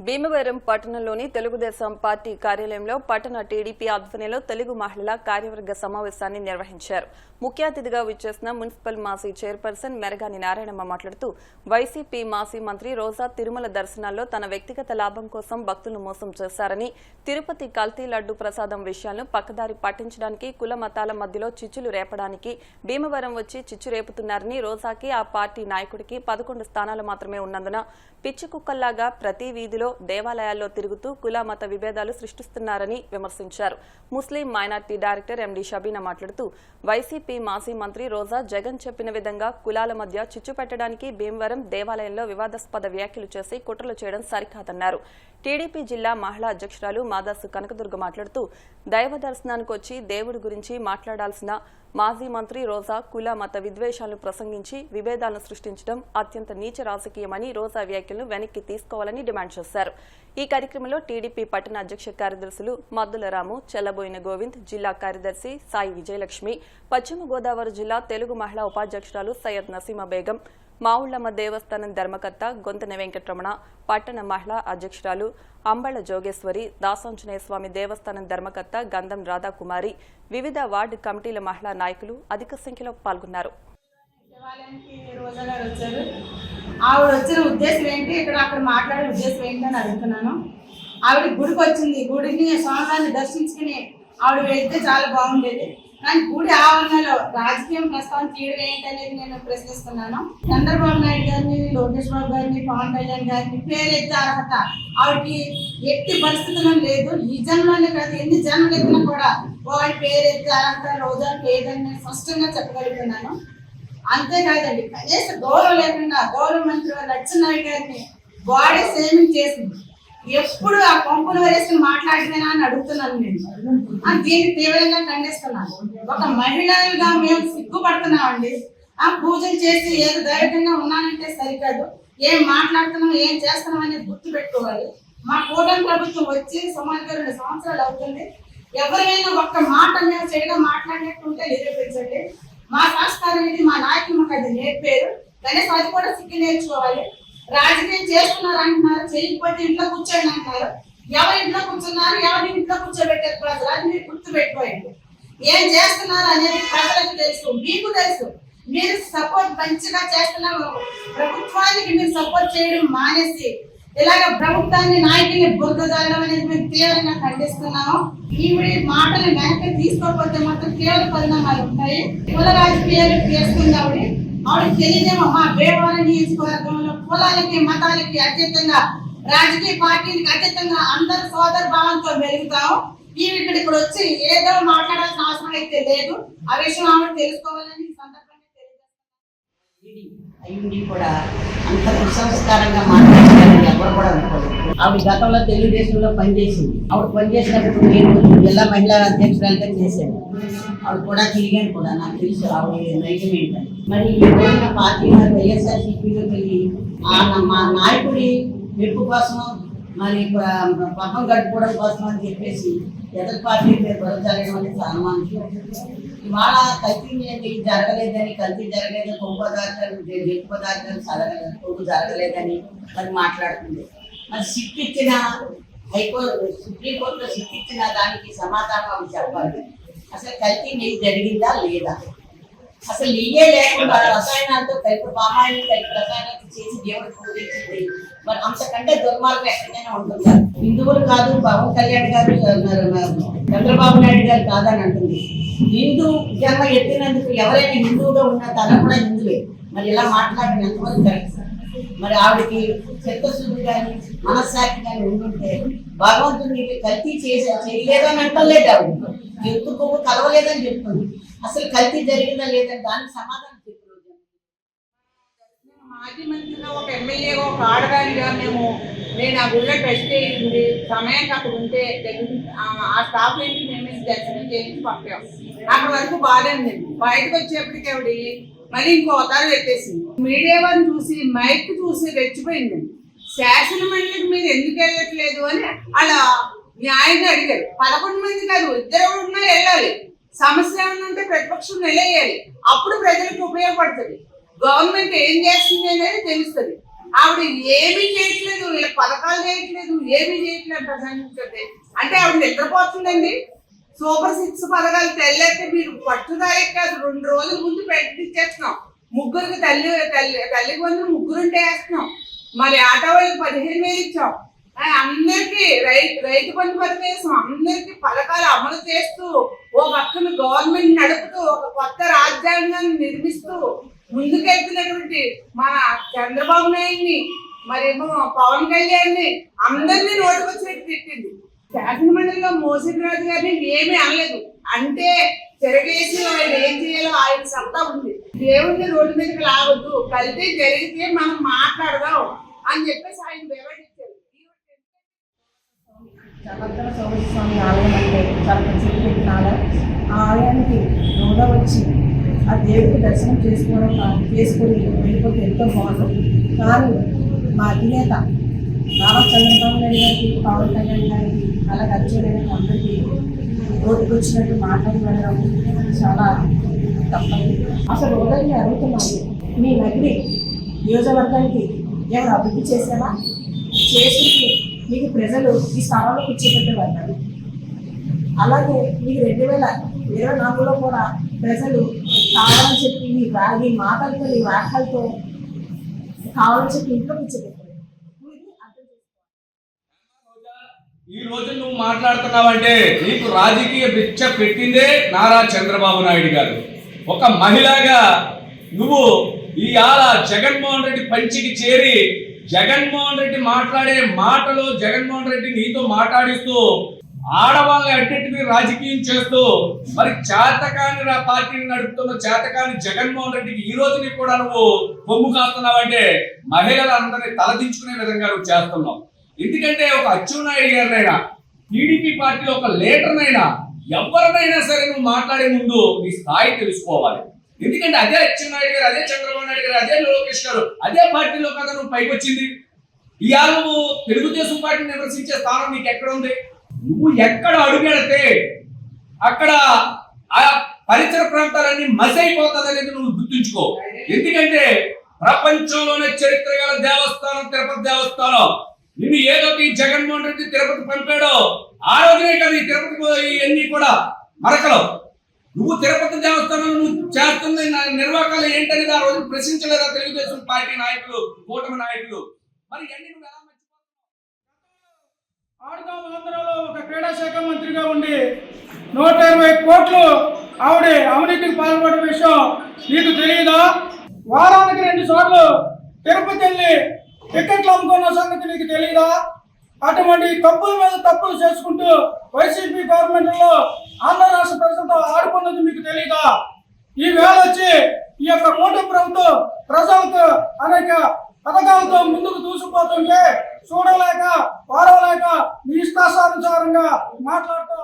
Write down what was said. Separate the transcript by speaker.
Speaker 1: భీమవరం పట్టణంలోని తెలుగుదేశం పార్టీ కార్యాలయంలో పట్టణ టీడీపీ ఆధ్వర్యంలో తెలుగు మహిళల కార్యవర్గ సమావేశాన్ని నిర్వహించారు. ముఖ్య అతిథిగా విచ్చేసిన మున్సిపల్ మాజీ చైర్పర్సన్ మెరగాని నారాయణమ్మ మాట్లాడుతూ వైసీపీ మాజీ మంత్రి రోజా తిరుమల దర్శనాల్లో తన వ్యక్తిగత లాభం కోసం భక్తులను మోసం చేశారని, తిరుపతి కల్తీ లడ్డు ప్రసాదం విషయాలను పక్కదారి పట్టించడానికి కుల మతాల మధ్యలో చిచ్చులు రేపడానికి భీమవరం వచ్చి చిచ్చు రేపుతున్నారని, రోజాకి ఆ పార్టీ నాయకుడికి 11 స్థానాలు మాత్రమే ఉన్నందున పిచ్చి కుక్కల్లాగా ప్రతి వీధిలో దేవాలయాల్లో తిరుగుతూ కుల మత విభేదాలు సృష్టిస్తున్నారని విమర్శించారు. ముస్లిం మైనార్టీ డైరెక్టర్ ఎండి షబీనా మాట్లాడుతూ వైసీపీ మాజీ మంత్రి రోజా జగన్ చెప్పిన విధంగా కులాల మధ్య చిచ్చు పెట్టడానికి భీమవరం దేవాలయంలో వివాదాస్పద వ్యాఖ్యలు చేసి కుట్రలు చేయడం సరికాదన్నారు. టీడీపీ జిల్లా మహిళా అధ్యక్షురాలు మాదాసు కనకదుర్గ మాట్లాడుతూ దైవ దర్శనానికి వచ్చి దేవుడి గురించి మాట్లాడాల్సిన మాజీ మంత్రి రోజా కుల మత విద్వేషాలను ప్రసంగించి విభేదాలను సృష్టించడం అత్యంత నీచ రాజకీయమని, రోజా వ్యాఖ్యలను వెనక్కి తీసుకోవాలని డిమాండ్ చేశారు. ఈ కార్యక్రమంలో టీడీపీ పట్టణ అధ్యక్ష కార్యదర్శులు మద్దుల రాము, చెల్లబోయిన గోవింద్, జిల్లా కార్యదర్శి సాయి విజయలక్ష్మి, పశ్చిమ గోదావరి జిల్లా తెలుగు మహిళా ఉపాధ్యక్షురాలు సయ్యద్ నసీమా బేగం, మావుళ్లమ్మ దేవస్థానం ధర్మకర్త గొంతన వెంకటరమణ, పట్టణ మహిళా అధ్యక్షురాలు అంబళ్ల జోగేశ్వరి, దాసాంజనేయ స్వామి దేవస్థానం ధర్మకర్త గంధం రాధాకుమారి, వివిధ వార్డు కమిటీల మహిళా నాయకులు అధిక సంఖ్యలో పాల్గొన్నారు.
Speaker 2: ఆవిడ వచ్చిన ఉద్దేశం ఏంటి, అక్కడ మాట్లాడే ఉద్దేశం ఏంటని అడుగుతున్నాను. ఆవిడ గుడికి వచ్చింది, గుడిని స్వామివారిని దర్శించుకుని ఆవిడ వెళ్తే చాలా బాగుండేది. కానీ గుడి ఆవరణలో రాజకీయం ప్రస్తావన తీయడం ఏంటనేది నేను ప్రశ్నిస్తున్నాను. చంద్రబాబు నాయుడు గారిని, లోకేష్ బాబు గారిని, పవన్ కళ్యాణ్ గారిని పేరెత్తే అర్హత ఆవిడకి ఎట్టి పరిస్థితుల్లో లేదు. ఈ జన్మలోనే కాదు, ఎన్ని జన్మలు ఎత్తినా కూడా వాడి పేరెత్తే అర్హత రోజా లేదని నేను స్పష్టంగా చెప్పగలుగుతున్నాను. అంతేకాదండి, కనీస గౌరవం లేకుండా గౌరవ మంత్రి లక్ష్మీనారాయణ గారిని బాడీ సేవింగ్ చేసింది. ఎప్పుడు ఆ పంపులు వేసుకుని మాట్లాడినా అని అడుగుతున్నాను. నేను దీన్ని తీవ్రంగా ఖండిస్తున్నాను. ఒక మహిళలుగా మేము సిగ్గుపడుతున్నామండి. ఆ పూజలు చేసి ఏదో దైవికంగా ఉన్నానంటే సరికాదు. ఏం మాట్లాడుతున్నాం, ఏం చేస్తున్నాం అనేది గుర్తు పెట్టుకోవాలి. మా కూటమి ప్రభుత్వం వచ్చి సుమారుగా 2 సంవత్సరాలు అవుతుంది. ఎవరైనా ఒక్క మాట మేము చెడుగా మాట్లాడినట్టుంటే నిరూపించండి. మా సంస్కారం ఇది, మా నాయకులు మాకు అది నేర్పారు. కనీసం అది కూడా సిగ్గు నేర్చుకోవాలి. రాజకీయం చేస్తున్నారు అంటున్నారు, చేయకపోతే ఇంట్లో కూర్చోండి అంటున్నారు. ఎవరి ఇంట్లో కూర్చున్నారు, ఎవరి ఇంట్లో కూర్చోబెట్టారు ప్రజలు, అది మీరు గుర్తు పెట్టుకోండి. ఏం చేస్తున్నారు అనేది ప్రజలకు తెలుసు, మీకు తెలుసు. మీరు సపోర్ట్ మంచిగా చేస్తున్నారు. ప్రభుత్వానికి మీరు సపోర్ట్ చేయడం మానేసి ఇలాగ ప్రభుత్వాన్ని నాయకుల్ని బురదజల్లడం అనేది మేము తీవ్రంగా ఖండిస్తున్నాము. ఈవిడ మాటలు వెనక్కి తీసుకోకపోతే మాత్రం తీవ్ర పరిణామాలు ఉంటాయి. కుల రాజకీయాలు చేస్తుంది ఆవిడ తెలియదేమో. మా భీమవరం నియోజకవర్గంలో కులాలకి మతాలకి అతీతంగా, రాజకీయ పార్టీలకు అతీతంగా అందరూ సోదర భావంతో మెలుగుతాం. ఇక్కడ వచ్చి ఏదో మాట్లాడాల్సిన అవసరం అయితే లేదు. ఆ విషయం ఆవిడ తెలుసుకోవాలని సందర్భంగా
Speaker 3: తెలియజేస్తున్నాను. కూడా అంత కుసంస్కారంగా మాట్లాడాలని ఎవరు కూడా అనుకోలేదు. ఆవిడ గతంలో తెలుగుదేశంలో పనిచేసింది. ఆవిడ పనిచేసినప్పుడు నేను జిల్లా మహిళా అధ్యక్షురాలుగా చేశాను. ఆవిడ కూడా తిరిగాను కూడా, నాకు తెలుసు ఆవిడ నైజం ఏంటని. మరి ఎవరైనా పార్టీ వైఎస్ఆర్సీపీలోకి వెళ్ళి మా నాయకుడి మెప్పు కోసం, మరి పక్కం కట్టుకోవడం కోసం అని చెప్పేసి ఎదురు పార్టీ మీద బలచాలడం అనేది అనుమానించు. ఇవాళ కల్తీ జరగలేదని, కల్తీ జరగలేదు, కొవ్వు పదార్థాలు కొవ్వు జరగలేదని మరి మాట్లాడుతుంది. మరి సిట్ ఇచ్చిన సుప్రీంకోర్టులో సిట్ ఇచ్చిన దానికి సమాధానం అవి చెప్పాలి. అసలు కల్తీ నెయ్యి జరిగిందా లేదా? అసలు నెయ్యే లేకుండా రసాయనాలతో కలిపి పామాయిల్ కలిపి రసాయనాలు చేసి దేవుడికి పూజించింది. మరి అంతకంటే దుర్మార్గం ఎక్కడైనా ఉంటుందా? హిందువులు కాదు, పవన్ కళ్యాణ్ గారు, చంద్రబాబు నాయుడు గారు కాదని అంటుంది. హిందూ జన్మ ఎత్తినందుకు ఎవరైనా హిందువుగా ఉన్న తన కూడా హిందువే. మరి ఇలా మాట్లాడిన ఎంతమంది కరెక్ట్? మరి ఆవిడకి చిత్తశుద్ధి కానీ మనస్సాక్షి కానీ ఉండుంటే భగవంతుడిని కల్తీ చేయలేదని అంటలేదు. ఆవిడ జంతు కొవ్వు కలవలేదని చెప్తుంది. అసలు కల్తీ జరిగిందా లేదని దానికి సమాధానం చెప్పలేదు.
Speaker 2: మాజీ మంత్రిగా, ఒక ఎమ్మెల్యేగా, ఒక ఆడదానిగా నేను ఆ గుళ్ళో టెస్ట్ అయ్యింది. సమయానికి అక్కడ ఉంటే ఆ స్టాఫ్ ఏంటి మేము దర్శనం చేయించి పంపాం. అక్కడ వరకు బాగానే. బయటకు వచ్చేప్పటికి ఆవిడ మళ్ళీ ఇంకో అవతారం పెట్టేసింది. మీడియా వారిని చూసి, మైక్ చూసి రెచ్చిపోయింది. శాసన మండలికి మీరు ఎందుకు వెళ్ళట్లేదు అని అలా న్యాయంగా అడిగారు. 11 మంది కాదు, 2 ఉన్నా వెళ్ళాలి. సమస్య ఏమన్నంటే ప్రతిపక్షం నిలయ్యాలి. అప్పుడు ప్రజలకు ఉపయోగపడుతుంది. గవర్నమెంట్ ఏం చేస్తుంది అనేది తెలుస్తుంది. ఆవిడ ఏమీ చేయట్లేదు, వీళ్ళ పథకాలు చేయట్లేదు, ఏమీ చేయట్లేదు ప్రజానికి. అంటే ఆవిడ నిద్రపోతుందండి. సూపర్ 6 పథకాలు తెల్లైతే మీరు పట్టుదారికి కాదు 2 రోజుల ముందు పెట్టిచ్చేస్తున్నాం. ముగ్గురికి తల్లికి వందలు ముగ్గురుంటే వేస్తున్నాం. మరి ఆటో వాళ్ళకి 15,000 ఇచ్చాం. అందరికి రైతు బంధు పథకం వేసాం. అందరికి పథకాలు అమలు చేస్తూ ఓ పక్కన గవర్నమెంట్ నడుపుతూ ఒక కొత్త రాజ్యాంగాన్ని నిర్మిస్తూ ముందుకెళ్తున్నటువంటి మన చంద్రబాబు నాయుడిని మరేమో పవన్ కళ్యాణ్ని అందరినీ నోటుకొచ్చినట్టు తిట్టింది. శాసన మండలిలో మోసిన్ రాజు గారిని ఏమీ అనలేదు. అంటే తిరగేసి ఆయన ఏం చేయాలో ఆయన సత్తా ఉంది. దేవుడిని రోడ్డు మీదకి లాగొద్దు, కలిసి జరిగితే మనం మాట్లాడదాం అని చెప్పేసి ఆయన వివరించారు.
Speaker 4: చమత్కర స్వామి ఆలయం అంటే చాలా ప్రసిద్ధి పెట్టిన ఆలయం. ఆ ఆలయానికి రోజా వచ్చి ఆ దేవుడికి దర్శనం చేసుకొని వెళ్ళిపోతే ఎంతో బాగుంది. కానీ మా అధినేత నారా చంద్రబాబు నాయుడు గారికి, పవన్ కళ్యాణ్ గారికి, అలాగే అర్జునుడికి అందరికీ ఓటుకు వచ్చినట్టు మాట్లాడి వెళ్ళడం చాలా తప్పదు. అసలు రోజుని అడుగుతున్నాను, మీ నగరి నియోజకవర్గానికి ఎవరు అభివృద్ధి చేశారా? చేసి మీకు ప్రజలు ఈ స్థానంలో కూర్చోబెట్టేవారు. అలాగే మీకు 2024లో కూడా ప్రజలు కావాలని చెప్పి ఈ మాటలతో ఈ వ్యాఖ్యలతో కావాలని చెప్పి ఇంట్లో కూర్చోబెట్టారు.
Speaker 5: ఈ రోజు నువ్వు మాట్లాడుతున్నావంటే నీకు రాజకీయ భిక్ష పెట్టిందే నారా చంద్రబాబు నాయుడు గారు. ఒక మహిళగా నువ్వు ఇవాళ జగన్మోహన్ రెడ్డి పంచికి చేరి జగన్మోహన్ రెడ్డి మాట్లాడే మాటలు జగన్మోహన్ రెడ్డి నీతో మాట్లాడిస్తూ ఆడవాళ్ళని అన్నింటినీ రాజకీయం చేస్తూ మరి చేతకాని పార్టీని నడుపుతున్న చేతకాని జగన్మోహన్ రెడ్డికి ఈ రోజుని కూడా నువ్వు కొమ్ము కాస్తున్నావంటే మహిళలందరినీ తలదించుకునే విధంగా నువ్వు చేస్తున్నావు. ఎందుకంటే ఒక అచ్చెన్నాయుడు గారినైనా టీడీపీ పార్టీలో ఒక లీడర్నైనా ఎవరినైనా సరే నువ్వు మాట్లాడే ముందు నీ స్థాయి తెలుసుకోవాలి. ఎందుకంటే అదే అచ్చెన్నాయుడు గారు, అదే చంద్రబాబు నాయుడు గారు, అదే లోకేష్ గారు అదే పార్టీలో కదా నువ్వు పైకి వచ్చింది. ఇవాళ నువ్వు తెలుగుదేశం పార్టీని విమర్శించే స్థానం నీకు ఎక్కడ ఉంది? నువ్వు ఎక్కడ అడుగెడితే అక్కడ ఆ పరిసర ప్రాంతాలన్నీ మసైపోతుంది అనేది నువ్వు గుర్తుంచుకో. ఎందుకంటే ప్రపంచంలోనే చరిత్ర గల దేవస్థానం తిరుపతి దేవస్థానం. నిన్ను ఏదైతే ఈ జగన్మోహన్ రెడ్డి తిరుపతి పంపాడో ఆ రోజునే కదా ఈ తిరుపతి ఇవన్నీ కూడా మరకలు. నువ్వు తిరుపతి దేవస్థానం నువ్వు చేస్తున్న నిర్వాహకాలు ఏంటనేది ఆ రోజు ప్రశ్నించలేదా తెలుగుదేశం పార్టీ నాయకులు, కూటమి నాయకులు? మరి ఇవన్నీ నువ్వు ఎలా మర్చిపోతున్నావు?
Speaker 6: ఆడుదాం ఆంధ్రాలో ఒక క్రీడా శాఖ మంత్రిగా ఉండి 120 కోట్లు ఆవిడ అవినీతికి పాల్పడిన విషయం నీకు తెలియదా? వారానికి 2 సార్లు తిరుపతి వెళ్ళి టికెట్లు అమ్ముకున్న సంగతి నీకు తెలియదా? అటువంటి తప్పుల మీద తప్పులు చేసుకుంటూ వైసీపీ గవర్నమెంట్ లో ఆంధ్ర రాష్ట్ర ప్రజలతో ఆడుకున్నది మీకు తెలియదా? ఈ వేళ వచ్చి ఈ యొక్క కూటమి ప్రభుత్వం ప్రజలకు అనేక పథకాలతో ముందుకు దూసుకుపోతుంటే చూడలేక వారలేక మీ ఇష్టానుసారంగా మాట్లాడుతూ